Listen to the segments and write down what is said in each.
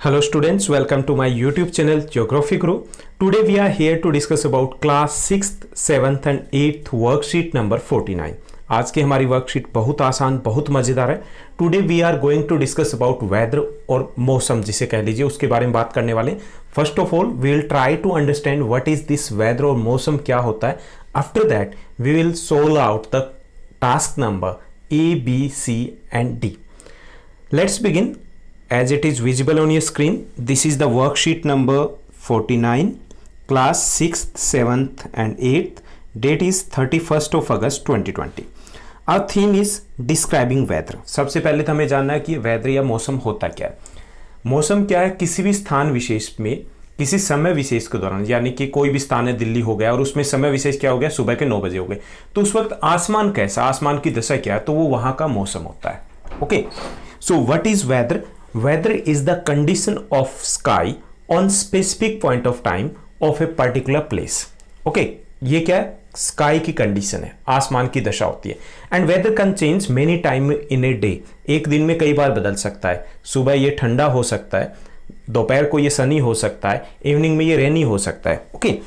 Hello students, welcome to my YouTube channel Geography Guru. Today we are here to discuss about class 6th, 7th and 8th worksheet number 49. आज की हमारी worksheet बहुत आसान, बहुत मजेदार है. Today we are going to discuss about weather और मौसम जिसे कह लीजिए, उसके बारे में बात करने वाले. First of all we will try to understand what is this weather और मौसम क्या होता है. After that we will solve out the task number A, B, C and D. Let's begin. As it is visible on your screen, this is the worksheet number 49, class 6th, 7th and 8th. Date is 31st of August 2020. Our theme is describing weather. सबसे पहले तो हमें जानना है कि weather या मौसम होता क्या है. मौसम क्या है? किसी भी स्थान विशेष में किसी समय विशेष के दौरान, यानी कि कोई भी स्थान है दिल्ली हो गया और उसमें समय विशेष क्या हो गया, सुबह के 9 बजे हो गए, तो उस वक्त आसमान कैसा, आसमान की दशा क्या है, तो वो वहां का मौसम होता है. Okay, so what is whether? Weather is the condition of sky on specific point of time of a particular place. Okay, ये क्या है? स्काई की कंडीशन है, आसमान की दशा होती है. And weather can change many time in a day. एक दिन में कई बार बदल सकता है. सुबह ये ठंडा हो सकता है, दोपहर को ये सनी हो सकता है, इवनिंग में ये रेनी हो सकता है. ओके,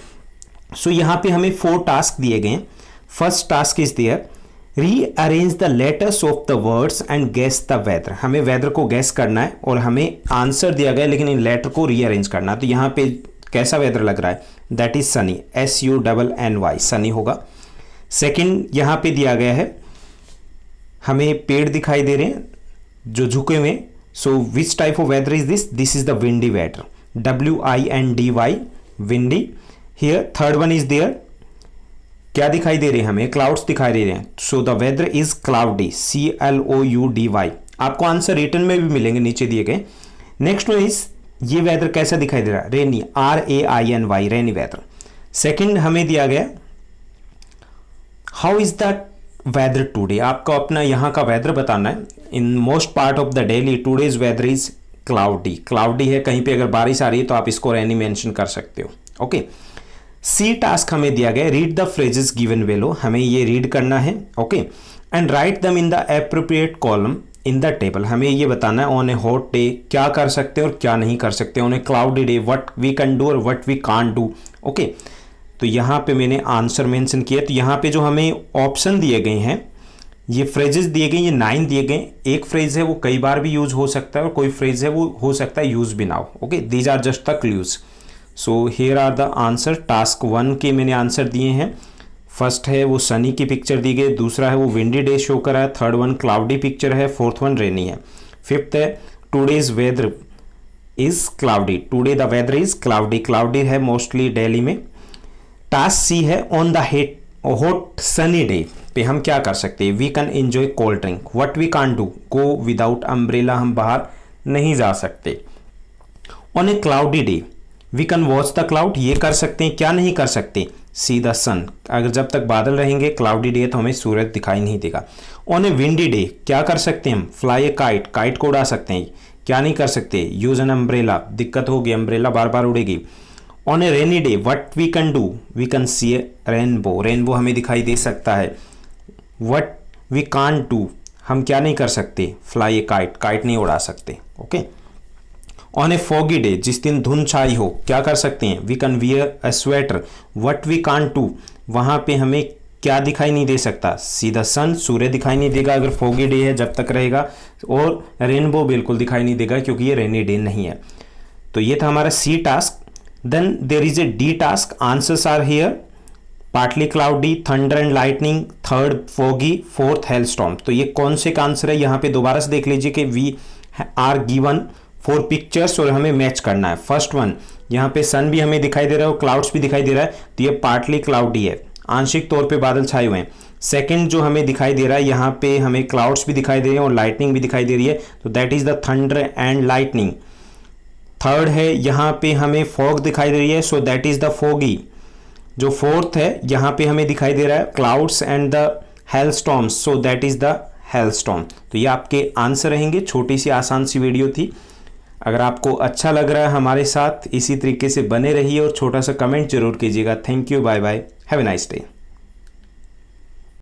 सो यहाँ पे हमें 4 टास्क दिए गए. First task is there, rearrange the letters of the words and guess the weather. हमें वेदर को गेस करना है और हमें आंसर दिया गया लेकिन इन लेटर को रीअरेंज करना है. तो यहाँ पे कैसा वेदर लग रहा है? That is Sunny, SUNNY, Sunny होगा. सेकंड यहाँ पे दिया गया है, हमें पेड़ दिखाई दे रहे हैं जो झुके हुए. So which type of weather is this? This is the windy weather, WINDY, windy. Here third one is there, क्या दिखाई दे रहे हैं? हमें क्लाउड्स दिखाई दे रहे हैं. So the weather is cloudy, CLOUDY. आपको आंसर रिटर्न में भी मिलेंगे नीचे दिए गए. नेक्स्ट वन इज, ये वेदर कैसा दिखाई दे रहा है? Rainy, RAINY, rainy weather. Second हमें दिया गया, how is the weather today. आपको अपना यहाँ का वेदर बताना है. In most part of the daily today's weather is cloudy. Cloudy है, कहीं पे अगर बारिश आ रही है तो आप इसको रेनी मेंशन कर सकते हो. ओके, सी टास्क हमें दिया गया, रीड द फ्रेजेस गिवन बेलो. हमें ये रीड करना है. ओके, एंड राइट दम in the appropriate column in the table. हमें ये बताना है ऑन ए हॉट डे क्या कर सकते हैं और क्या नहीं कर सकते, on a cloudy day what we can do और what we can't do. Okay, तो यहाँ पे मैंने आंसर मेंशन किया. तो यहाँ पे जो हमें ऑप्शन दिए गए हैं, ये फ्रेजेस दिए गए, ये 9 दिए गए. एक फ्रेज है वो कई बार भी यूज हो सकता है और कोई फ्रेज है वो हो सकता है यूज भी ना हो. Okay, these are just the clues. So here are the answer. Task 1 के मैंने आंसर दिए हैं. फर्स्ट है वो सनी की पिक्चर दी गई, दूसरा है वो विंडी डे शो करा है, थर्ड वन क्लाउडी पिक्चर है, फोर्थ वन रेनी है, फिफ्थ है today's weather is cloudy. Today the weather is cloudy, cloudy है मोस्टली दिल्ली में. टास्क सी है, on the hot sunny day पे हम क्या कर सकते हैं? We can enjoy cold drink. What we can't do? Go without umbrella, हम बाहर नहीं जा सकते. On a cloudy day we can watch the cloud, ये कर सकते हैं. क्या नहीं कर सकते? सी द सन. अगर जब तक बादल रहेंगे क्लाउडी डे तो हमें सूरज दिखाई नहीं देगा. ऑन ए विंडी डे क्या कर सकते हैं हम? फ्लाई ए काइट, काइट को उड़ा सकते हैं. क्या नहीं कर सकते? यूज एन अम्ब्रेला, दिक्कत होगी, अम्ब्रेला बार बार उड़ेगी. On a rainy day what we can do? We can see a rainbow, rainbow हमें दिखाई दे सकता है. व्हाट वी कांट डू, हम क्या नहीं कर सकते? फ्लाई ए काइट, काइट नहीं उड़ा सकते. Okay, on a foggy day जिस दिन धुंध छाई हो क्या कर सकते हैं? We can wear a sweater. What we can't do, वहां पे हमें क्या दिखाई नहीं दे सकता? सी द सन, सूर्य दिखाई नहीं देगा अगर फॉगी डे है, जब तक रहेगा. और रेनबो बिल्कुल दिखाई नहीं देगा क्योंकि ये रेनी डे नहीं है. तो ये था हमारा C task. Then there is a D task. Answers are here, partly cloudy, thunder and lightning, third foggy, fourth hailstorm. तो ये कौन से का आंसर है? यहाँ पे दोबारा से देख लीजिए कि वी आर गिवन 4 पिक्चर्स और हमें मैच करना है. फर्स्ट वन, यहाँ पे सन भी हमें दिखाई दे रहा है और क्लाउड्स भी दिखाई दे रहा है, तो ये पार्टली क्लाउडी है, आंशिक तौर पे बादल छाए हुए हैं. सेकंड जो हमें दिखाई दे रहा है, यहाँ पे हमें क्लाउड्स भी दिखाई दे रहे हैं और लाइटनिंग भी दिखाई दे रही है, तो that is the thunder and lightning. Third है, यहाँ पे हमें फॉग दिखाई दे रही है, so that is the foggy. जो फोर्थ है, यहाँ पे हमें दिखाई दे रहा है clouds and the hailstorms, so that is the hailstorm. तो ये आपके आंसर रहेंगे. छोटी सी आसान सी वीडियो थी. अगर आपको अच्छा लग रहा है हमारे साथ, इसी तरीके से बने रहिए और छोटा सा कमेंट जरूर कीजिएगा. Thank you, bye bye, have a nice day.